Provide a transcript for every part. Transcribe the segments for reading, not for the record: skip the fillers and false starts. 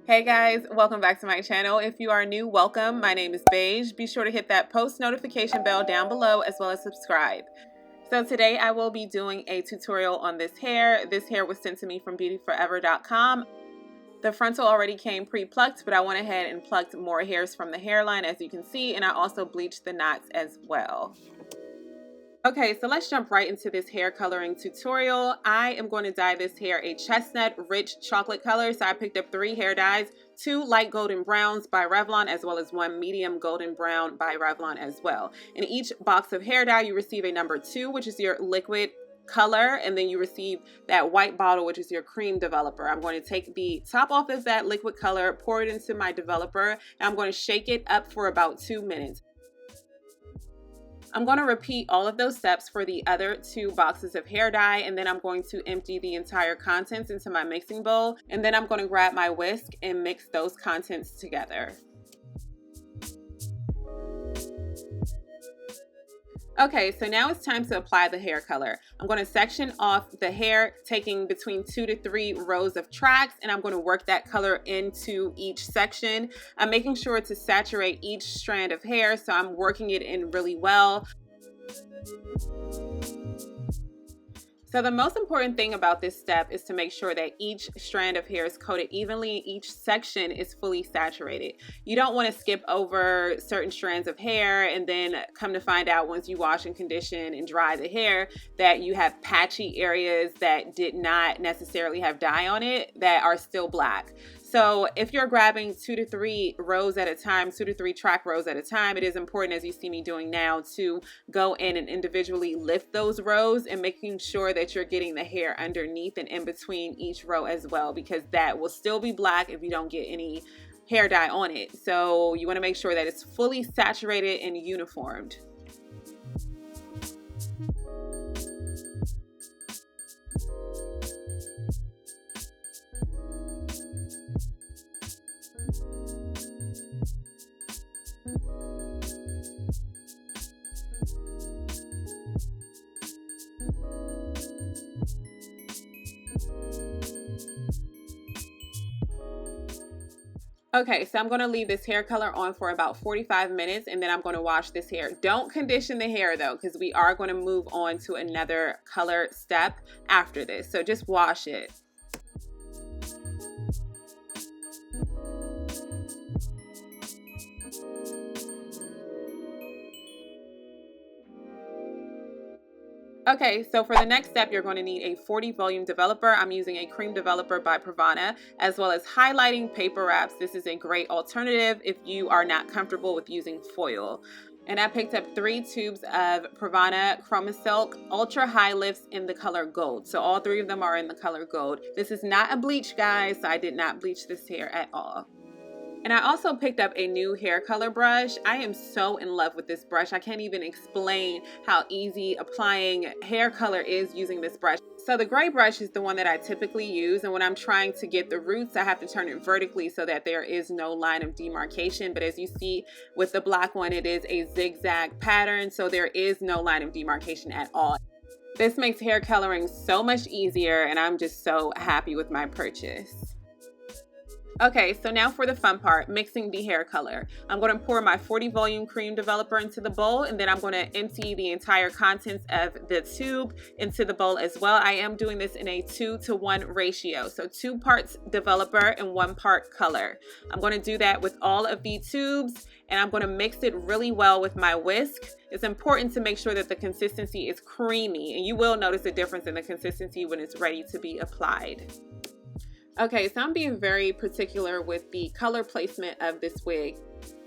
Hey guys, welcome back to my channel. If you are new, welcome. My name is Beige. Be sure to hit that post notification bell down below as well as subscribe. So today I will be doing a tutorial on this hair. This hair was sent to me from beautyforever.com. The frontal already came pre-plucked, but I went ahead and plucked more hairs from the hairline as you can see, and I also bleached the knots as well. Okay, so let's jump right into this hair coloring tutorial. I am going to dye this hair a chestnut rich chocolate color. So I picked up 3 hair dyes, 2 light golden browns by Revlon, as well as 1 medium golden brown by Revlon as well. In each box of hair dye, you receive a number 2, which is your liquid color, and then you receive that white bottle, which is your cream developer. I'm going to take the top off of that liquid color, pour it into my developer, and I'm going to shake it up for about 2 minutes. I'm going to repeat all of those steps for the other 2 boxes of hair dye, and then I'm going to empty the entire contents into my mixing bowl, and then I'm going to grab my whisk and mix those contents together. Okay, so now it's time to apply the hair color. I'm going to section off the hair, taking between 2 to 3 rows of tracks, and I'm going to work that color into each section. I'm making sure to saturate each strand of hair, so I'm working it in really well. So the most important thing about this step is to make sure that each strand of hair is coated evenly, each section is fully saturated. You don't want to skip over certain strands of hair and then come to find out once you wash and condition and dry the hair that you have patchy areas that did not necessarily have dye on it that are still black. So if you're grabbing 2 to 3 rows at a time, 2 to 3 track rows at a time, it is important, as you see me doing now, to go in and individually lift those rows and making sure that you're getting the hair underneath and in between each row as well, because that will still be black if you don't get any hair dye on it. So you want to make sure that it's fully saturated and uniformed. Okay, so I'm going to leave this hair color on for about 45 minutes, and then I'm going to wash this hair. Don't condition the hair though, because we are going to move on to another color step after this. So just wash it. Okay, so for the next step, you're going to need a 40 volume developer. I'm using a cream developer by Pravana, as well as highlighting paper wraps. This is a great alternative if you are not comfortable with using foil. And I picked up 3 tubes of Pravana Chroma Silk Ultra High Lifts in the color gold. So all 3 of them are in the color gold. This is not a bleach, guys, so I did not bleach this hair at all. And I also picked up a new hair color brush. I am so in love with this brush. I can't even explain how easy applying hair color is using this brush. So the gray brush is the one that I typically use, and when I'm trying to get the roots, I have to turn it vertically so that there is no line of demarcation. But as you see with the black one, it is a zigzag pattern, so there is no line of demarcation at all. This makes hair coloring so much easier, and I'm just so happy with my purchase. Okay, so now for the fun part, mixing the hair color. I'm going to pour my 40 volume cream developer into the bowl, and then I'm going to empty the entire contents of the tube into the bowl as well. I am doing this in a 2-to-1 ratio, so 2 parts developer and 1 part color. I'm going to do that with all of the tubes, and I'm going to mix it really well with my whisk. It's important to make sure that the consistency is creamy, and you will notice a difference in the consistency when it's ready to be applied. Okay, so I'm being very particular with the color placement of this wig,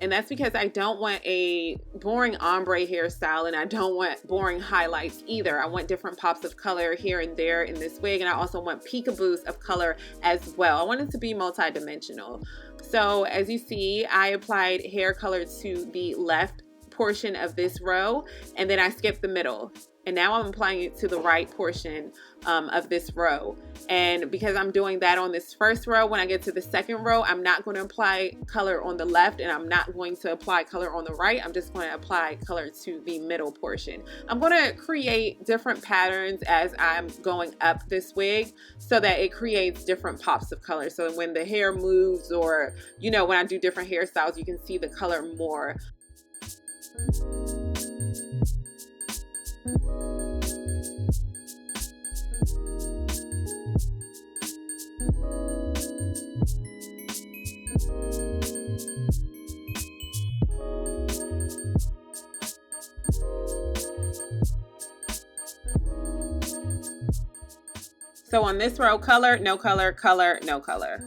and that's because I don't want a boring ombre hairstyle, and I don't want boring highlights either. I want different pops of color here and there in this wig, and I also want peekaboos of color as well. I want it to be multi-dimensional. So as you see, I applied hair color to the left portion of this row, and then I skipped the middle. and now I'm applying it to the right portion of this row. And because I'm doing that on this first row, when I get to the second row, I'm not going to apply color on the left, and I'm not going to apply color on the right. I'm just going to apply color to the middle portion. I'm going to create different patterns as I'm going up this wig so that it creates different pops of color. So when the hair moves, or, you know, when I do different hairstyles, you can see the color more. So on this row, color, no color, color, no color.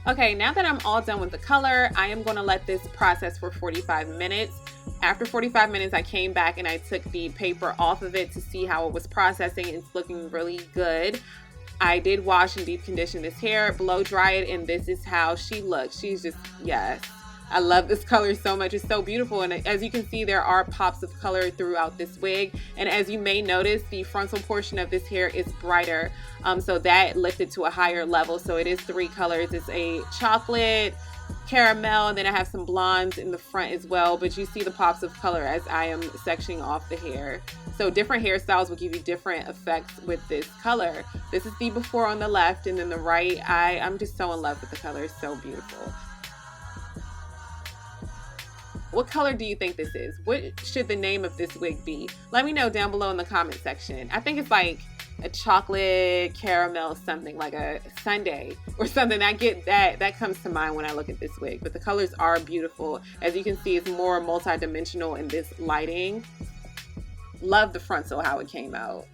Okay, now that I'm all done with the color, I am going to let this process for 45 minutes. After 45 minutes, I came back and I took the paper off of it to see how it was processing. It's looking really good. I did wash and deep condition this hair, blow dry it, and this is how she looks. She's just, yes. I love this color so much. It's so beautiful. And as you can see, there are pops of color throughout this wig. And as you may notice, the frontal portion of this hair is brighter. So that lifted to a higher level. So it is 3 colors. It's a chocolate, caramel, and then I have some blondes in the front as well. But you see the pops of color as I am sectioning off the hair. So different hairstyles will give you different effects with this color. This is the before on the left, and then the right. I'm just so in love with the color. It's so beautiful. What color do you think this is? What should the name of this wig be? Let me know down below in the comment section. I think it's like a chocolate caramel something, like a sundae or something. That comes to mind when I look at this wig. But the colors are beautiful. As you can see, it's more multi-dimensional in this lighting. Love the frontal, how it came out.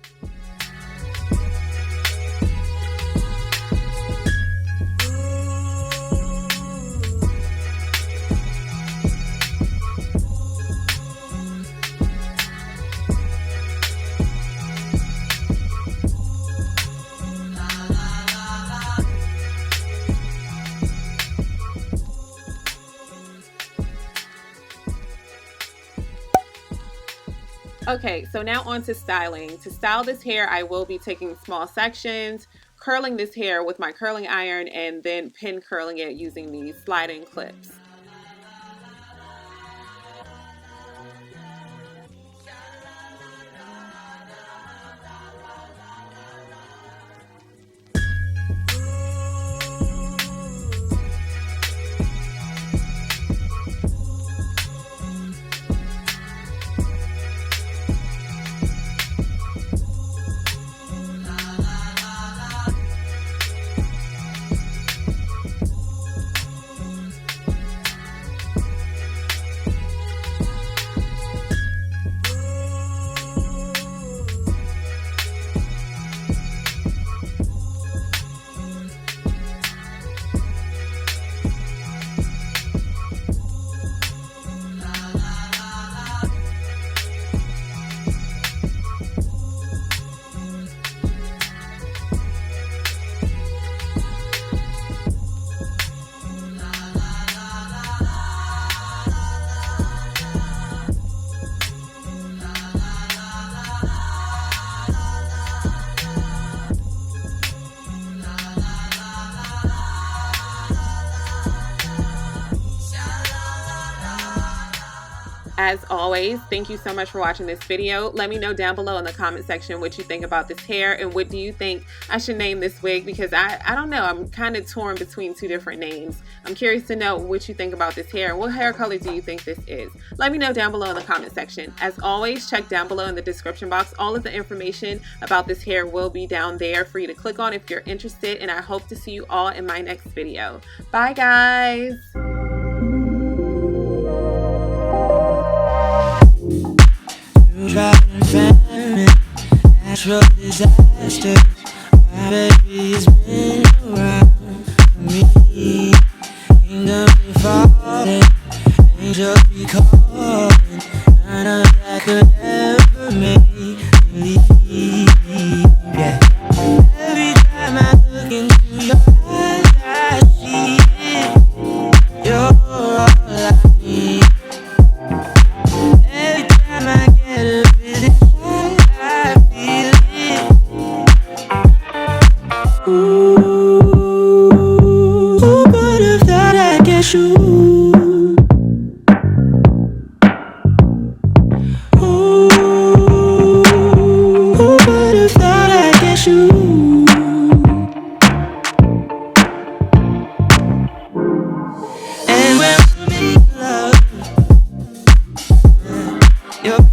Okay, so now on to styling. To style this hair, I will be taking small sections, curling this hair with my curling iron, and then pin curling it using these sliding clips. As always, thank you so much for watching this video. Let me know down below in the comment section what you think about this hair and what do you think I should name this wig, because I don't know, I'm kind of torn between two different names. I'm curious to know what you think about this hair and what hair color do you think this is. Let me know down below in the comment section. As always, check down below in the description box. All of the information about this hair will be down there for you to click on if you're interested, and I hope to see you all in my next video. Bye guys! Natural disasters. My baby has been around me. Kingdoms be falling, angels be calling. None of that could ever make me leave. Yeah. Every time I look into your eyes, I see it. You're all I need. Every time I get a bit inside, I feel it. Ooh, but if that I get you. Ooh, but if that I get you. And when we make love, you're